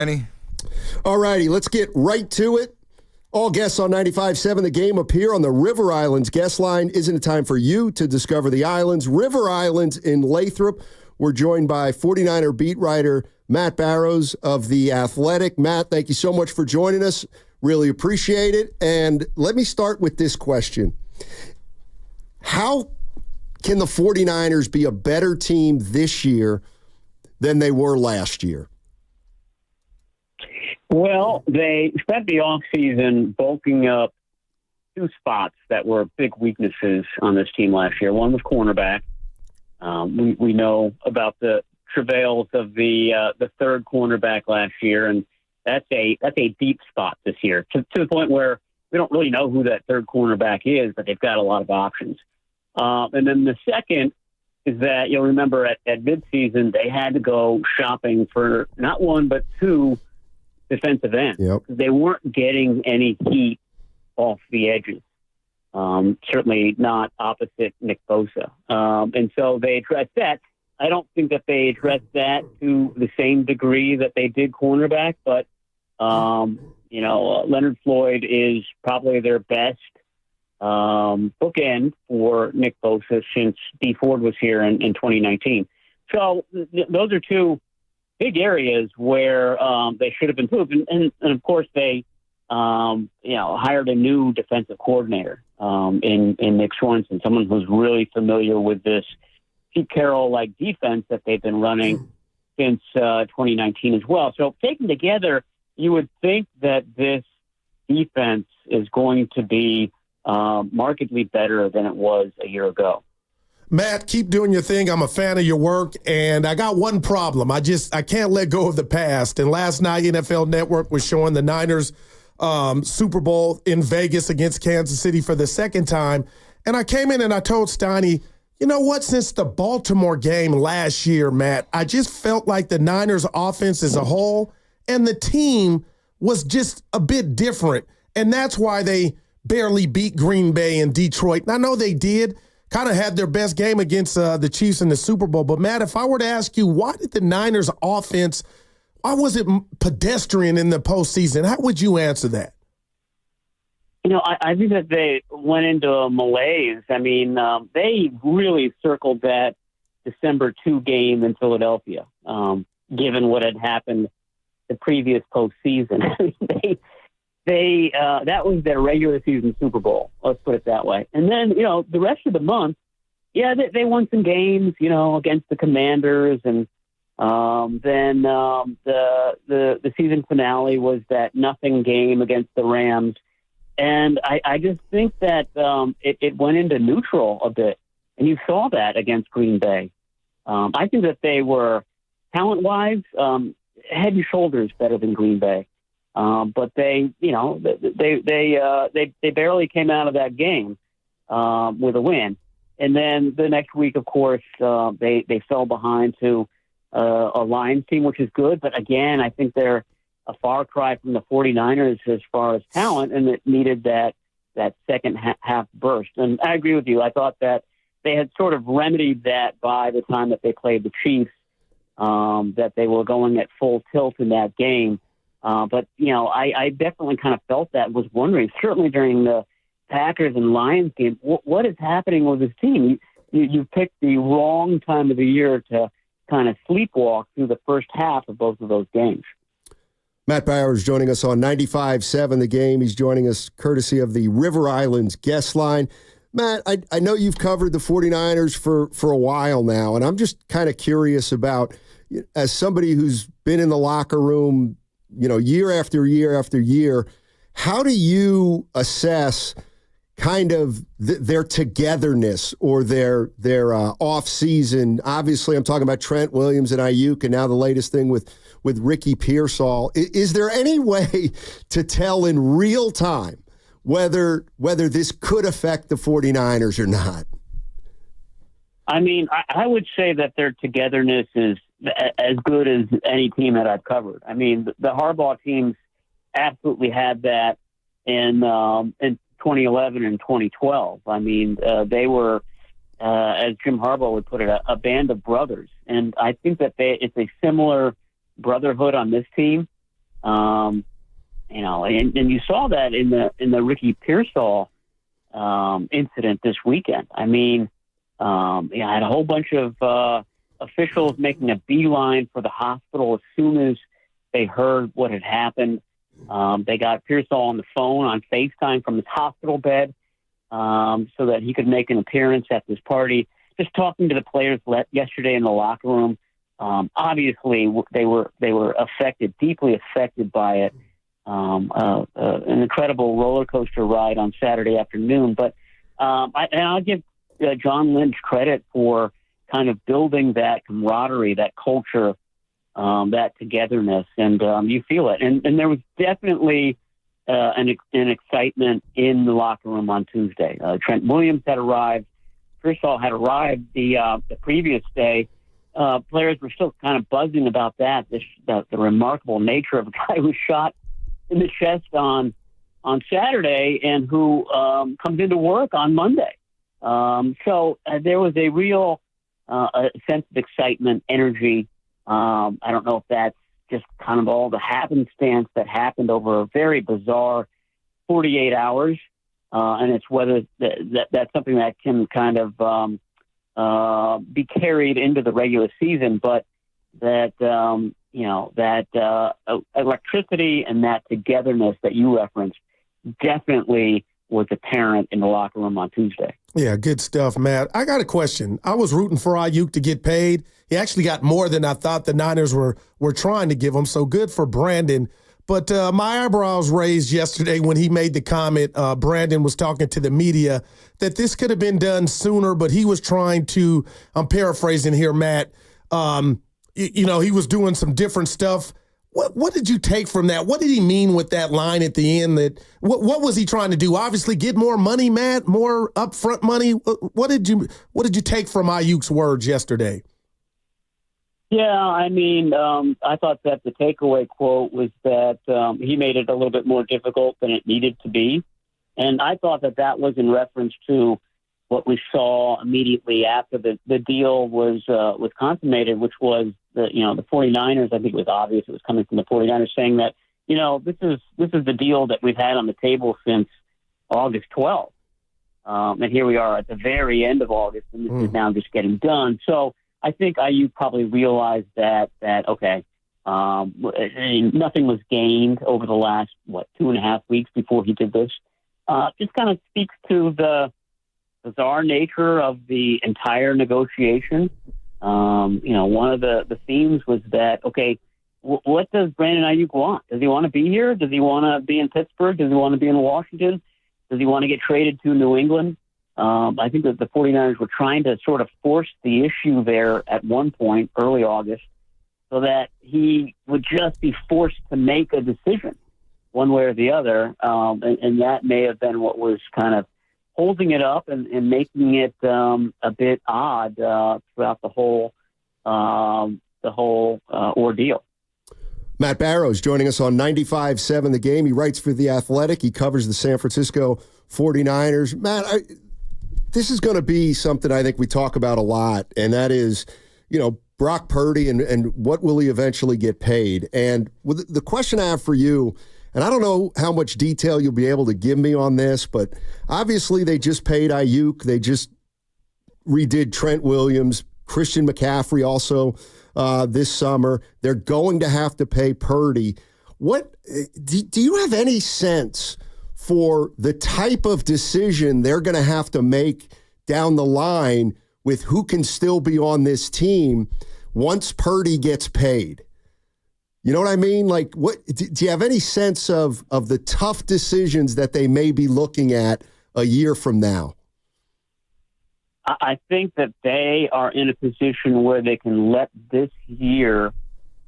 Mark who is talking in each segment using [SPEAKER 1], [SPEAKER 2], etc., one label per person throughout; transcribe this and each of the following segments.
[SPEAKER 1] Any?
[SPEAKER 2] All righty, let's get right to it. All guests on 95.7 The Game appear on the River Islands guest line. Isn't it time for you to discover the islands? River Islands in Lathrop. We're joined by 49er beat writer Matt Barrows of The Athletic. Matt, thank you so much for joining us. Really appreciate it. And let me start with this question. How can the 49ers be a better team this year than they were last year?
[SPEAKER 3] Well, they spent the offseason bulking up two spots that were big weaknesses on this team last year. One was cornerback. We know about the travails of the third cornerback last year, and that's a deep spot this year to the point where we don't really know who that third cornerback is, but they've got a lot of options. And then the second is that you'll remember at midseason they had to go shopping for not one but two defensive ends.
[SPEAKER 2] Yep.
[SPEAKER 3] They weren't getting any heat off the edges. Certainly not opposite Nick Bosa. And so they addressed that. I don't think that they addressed that to the same degree that they did cornerback, but Leonard Floyd is probably their best bookend for Nick Bosa since D Ford was here in 2019. So those are two big areas where they should have improved. And of course, they hired a new defensive coordinator in Nick Swanson, someone who's really familiar with this Pete Carroll-like defense that they've been running since 2019 as well. So taken together, you would think that this defense is going to be markedly better than it was a year ago.
[SPEAKER 4] Matt, keep doing your thing. I'm a fan of your work, and I got one problem. I can't let go of the past. And last night, NFL Network was showing the Niners Super Bowl in Vegas against Kansas City for the second time. And I came in and I told Steiny, you know what, since the Baltimore game last year, Matt, I just felt like the Niners offense as a whole and the team was just a bit different. And that's why they barely beat Green Bay and Detroit. And I know they did. Kind of had their best game against the Chiefs in the Super Bowl. But, Matt, if I were to ask you, why did the Niners offense, why was it pedestrian in the postseason? How would you answer that?
[SPEAKER 3] I think that they went into a malaise. I mean, they really circled that December 2 game in Philadelphia, given what had happened the previous postseason. That was their regular season Super Bowl. Let's put it that way. And then, the rest of the month, they won some games, against the Commanders. And then the season finale was that nothing game against the Rams. And I just think that it went into neutral a bit. And you saw that against Green Bay. I think that they were, talent-wise, head and shoulders better than Green Bay. But they barely came out of that game with a win. And then the next week, of course, they fell behind to a Lions team, which is good. But again, I think they're a far cry from the 49ers as far as talent, and it needed that second half burst. And I agree with you. I thought that they had sort of remedied that by the time that they played the Chiefs, that they were going at full tilt in that game. But, I definitely kind of felt that, was wondering, certainly during the Packers and Lions game, what is happening with this team? You picked the wrong time of the year to kind of sleepwalk through the first half of both of those games.
[SPEAKER 2] Matt Barrows joining us on 95.7 The Game. He's joining us courtesy of the River Islands guest line. Matt, I know you've covered the 49ers for a while now, and I'm just kind of curious about, as somebody who's been in the locker room, year after year after year, how do you assess kind of their togetherness or their off-season? Obviously, I'm talking about Trent Williams and Ayuk, and now the latest thing with Ricky Pearsall. Is there any way to tell in real time whether this could affect the 49ers or not?
[SPEAKER 3] I mean, I would say that their togetherness is as good as any team that I've covered. I mean, the Harbaugh teams absolutely had that in 2011 and 2012. I mean, they were, as Jim Harbaugh would put it, a band of brothers. And I think that it's a similar brotherhood on this team. And you saw that in the Ricky Pearsall incident this weekend. I mean, I had a whole bunch of officials making a beeline for the hospital as soon as they heard what had happened. They got Pearsall on the phone on FaceTime from his hospital bed so that he could make an appearance at this party. Just talking to the players yesterday in the locker room. Obviously, they were affected, deeply affected by it. An incredible roller coaster ride on Saturday afternoon. But I'll give John Lynch credit for kind of building that camaraderie, that culture, that togetherness, and you feel it. And there was definitely an excitement in the locker room on Tuesday. Trent Williams had arrived. Pearsall had arrived the previous day. Players were still kind of buzzing about that, the remarkable nature of a guy who was shot in the chest on Saturday and who comes into work on Monday. So there was a real a sense of excitement, energy. I don't know if that's just kind of all the happenstance that happened over a very bizarre 48 hours. And it's whether that's something that can kind of be carried into the regular season, but that, electricity and that togetherness that you referenced definitely was apparent in the locker room on Tuesday.
[SPEAKER 4] Yeah, good stuff, Matt. I got a question. I was rooting for Ayuk to get paid. He actually got more than I thought the Niners were trying to give him, so good for Brandon. But my eyebrows raised yesterday when he made the comment, Brandon was talking to the media, that this could have been done sooner, but he was trying to, I'm paraphrasing here, Matt, he was doing some different stuff. What did you take from that? What did he mean with that line at the end? What was he trying to do? Obviously, get more money, Matt, more upfront money. What did you take from Ayuk's words yesterday?
[SPEAKER 3] Yeah, I mean, I thought that the takeaway quote was that he made it a little bit more difficult than it needed to be. And I thought that was in reference to what we saw immediately after the deal was consummated, which was the 49ers. I think it was obvious it was coming from the 49ers saying that, this is the deal that we've had on the table since August 12th. And here we are at the very end of August, and this is now just getting done. So I think Ayuk probably realized that okay, nothing was gained over the last 2.5 weeks before he did this. Just kind of speaks to the bizarre nature of the entire negotiation. One of the themes was that, okay, what does Brandon Ayuk want? Does he want to be here? Does he want to be in Pittsburgh? Does he want to be in Washington? Does he want to get traded to New England? I think that the 49ers were trying to sort of force the issue there at one point, early August, so that he would just be forced to make a decision one way or the other. And that may have been what was kind of holding it up and making it a bit odd throughout the whole ordeal.
[SPEAKER 2] Matt Barrows joining us on 95.7 The Game. He writes for The Athletic. He covers the San Francisco 49ers. Matt, this is going to be something I think we talk about a lot, and that is, Brock Purdy and what will he eventually get paid? And with the question I have for you, and I don't know how much detail you'll be able to give me on this, but obviously they just paid Ayuk. They just redid Trent Williams, Christian McCaffrey also this summer. They're going to have to pay Purdy. What do you have any sense for the type of decision they're going to have to make down the line with who can still be on this team once Purdy gets paid? You know what I mean? Like, what do you have any sense of the tough decisions that they may be looking at a year from now?
[SPEAKER 3] I think that they are in a position where they can let this year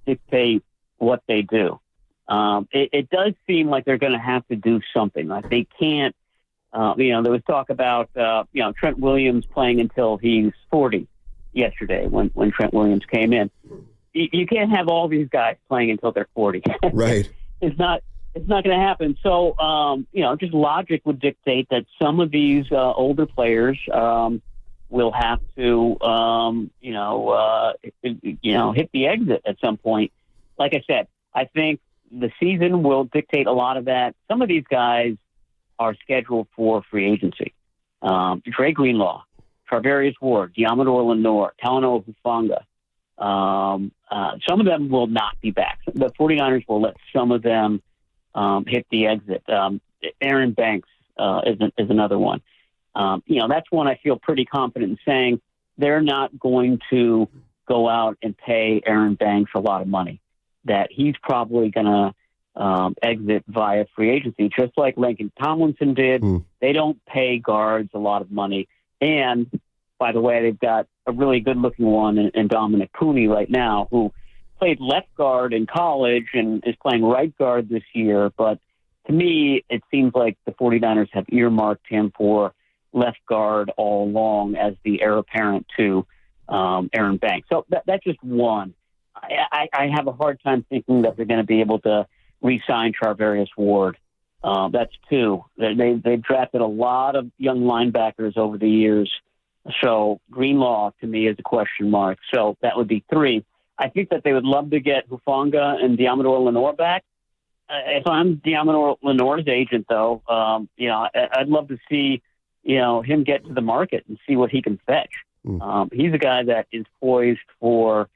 [SPEAKER 3] dictate what they do. It does seem like they're going to have to do something. Like they can't, there was talk about, Trent Williams playing until he's 40 yesterday when Trent Williams came in. You can't have all these guys playing until they're 40.
[SPEAKER 2] Right.
[SPEAKER 3] It's not going to happen. So, just logic would dictate that some of these older players will have to, hit the exit at some point. Like I said, I think the season will dictate a lot of that. Some of these guys are scheduled for free agency. Dre Greenlaw, Charvarius Ward, Diamador Lenore, Talanoa Hufanga. Some of them will not be back. The 49ers will let some of them hit the exit. Aaron Banks is another one. That's one I feel pretty confident in saying they're not going to go out and pay Aaron Banks a lot of money, that he's probably going to exit via free agency, just like Lincoln Tomlinson did. They don't pay guards a lot of money. And, by the way, they've got a really good-looking one in Dominic Cooney right now, who played left guard in college and is playing right guard this year. But to me, it seems like the 49ers have earmarked him for left guard all along as the heir apparent to Aaron Banks. So that's just one. I have a hard time thinking that they're going to be able to re-sign Charvarius Ward. That's two. They've drafted a lot of young linebackers over the years. So Greenlaw, to me, is a question mark. So that would be three. I think that they would love to get Hufanga and Diamador Lenore back. If I'm Diamador Lenore's agent, though, I'd love to see him get to the market and see what he can fetch. He's a guy that is poised for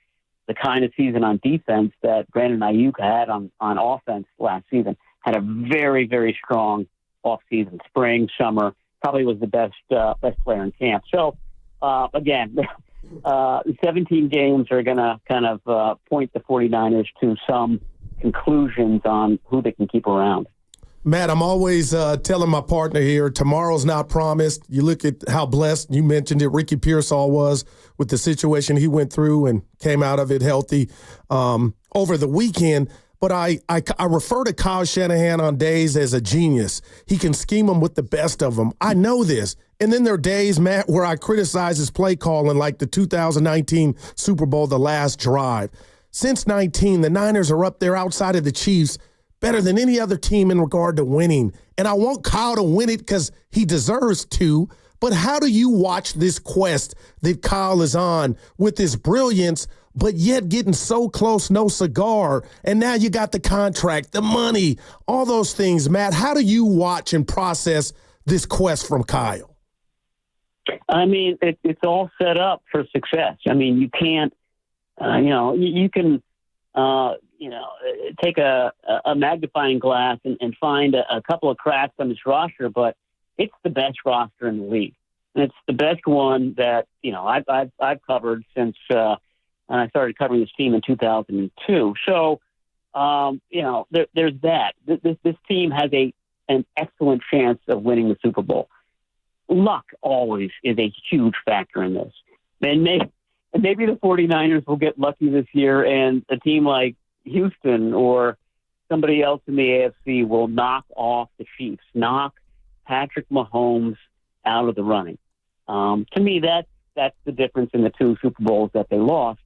[SPEAKER 3] the kind of season on defense that Brandon Ayuk had on offense last season. Had a very, very strong offseason, spring, summer. Probably was the best player in camp. So, again, 17 games are going to kind of point the 49ers to some conclusions on who they can keep around.
[SPEAKER 4] Matt, I'm always telling my partner here, tomorrow's not promised. You look at how blessed, you mentioned it, Ricky Pearsall was with the situation he went through and came out of it healthy over the weekend. But I refer to Kyle Shanahan on days as a genius. He can scheme them with the best of them. I know this. And then there are days, Matt, where I criticize his play calling, like the 2019 Super Bowl, the last drive. Since 19, the Niners are up there outside of the Chiefs better than any other team in regard to winning. And I want Kyle to win it because he deserves to. But how do you watch this quest that Kyle is on with his brilliance, but yet getting so close, no cigar? And now you got the contract, the money, all those things. Matt, how do you watch and process this quest from Kyle?
[SPEAKER 3] I mean, it's all set up for success. I mean, you can't, you can, take a magnifying glass and find a couple of cracks on this roster, but it's the best roster in the league. And it's the best one that, I've covered since I started covering this team in 2002. So, there's that. This team has an excellent chance of winning the Super Bowl. Luck always is a huge factor in this. And maybe the 49ers will get lucky this year, and a team like Houston or somebody else in the AFC will knock off the Chiefs, knock Patrick Mahomes out of the running. To me, that's the difference in the two Super Bowls that they lost.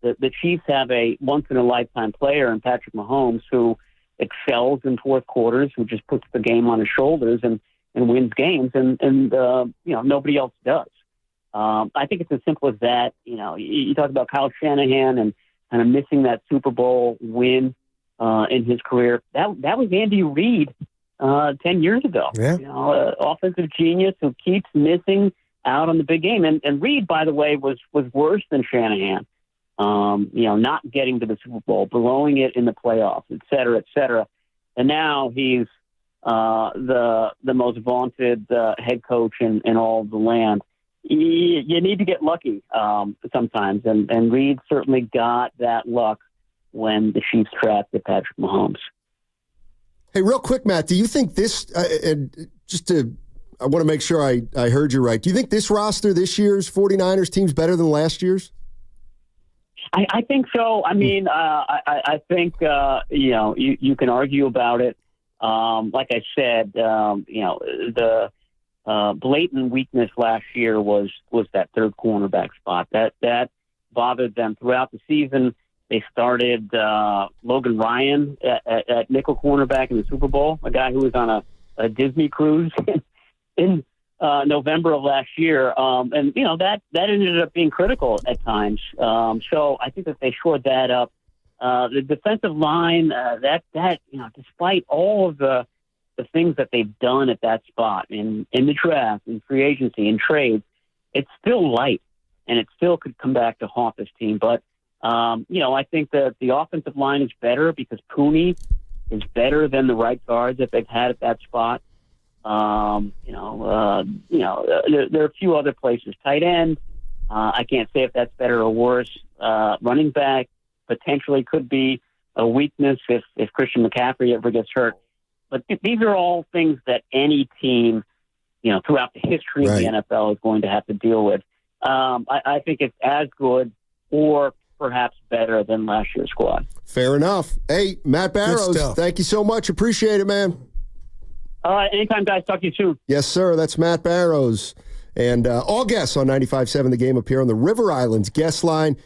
[SPEAKER 3] The Chiefs have a once-in-a-lifetime player in Patrick Mahomes who excels in fourth quarters, who just puts the game on his shoulders and wins games, and nobody else does. I think it's as simple as that. You talk about Kyle Shanahan and kind of missing that Super Bowl win in his career. That was Andy Reid 10 years ago.
[SPEAKER 4] Yeah.
[SPEAKER 3] Offensive genius who keeps missing out on the big game. And Reid, by the way, was worse than Shanahan. Not getting to the Super Bowl, blowing it in the playoffs, et cetera, et cetera. And now he's the most vaunted head coach in all of the land. You need to get lucky sometimes, and Reid certainly got that luck when the Chiefs drafted Patrick Mahomes.
[SPEAKER 2] Hey, real quick, Matt, do you think this, I want to make sure I heard you right, do you think this roster, this year's 49ers team's better than last year's?
[SPEAKER 3] I think so. I mean, I think, you can argue about it. Like I said, the blatant weakness last year was that third cornerback spot. That bothered them throughout the season. They started Logan Ryan at nickel cornerback in the Super Bowl, a guy who was on a Disney cruise in November of last year. And, that ended up being critical at times. So I think that they shored that up The defensive line, despite all of the things that they've done at that spot in the draft, in free agency, in trades, it's still light, and it still could come back to haunt this team. But, I think that the offensive line is better because Pooney is better than the right guards that they've had at that spot. There are a few other places. Tight end, I can't say if that's better or worse. Running back potentially could be a weakness if Christian McCaffrey ever gets hurt. But these are all things that any team, throughout the history of the NFL is going to have to deal with. I think it's as good or perhaps better than last year's squad.
[SPEAKER 2] Fair enough. Hey, Matt Barrows, thank you so much. Appreciate it, man.
[SPEAKER 3] Anytime, guys. Talk to you soon.
[SPEAKER 2] Yes, sir. That's Matt Barrows. And all guests on 95.7 The Game appear on the River Islands guest line.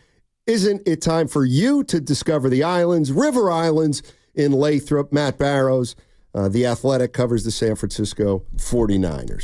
[SPEAKER 2] Isn't it time for you to discover the islands? River Islands in Lathrop. Matt Barrows, The Athletic, covers the San Francisco 49ers.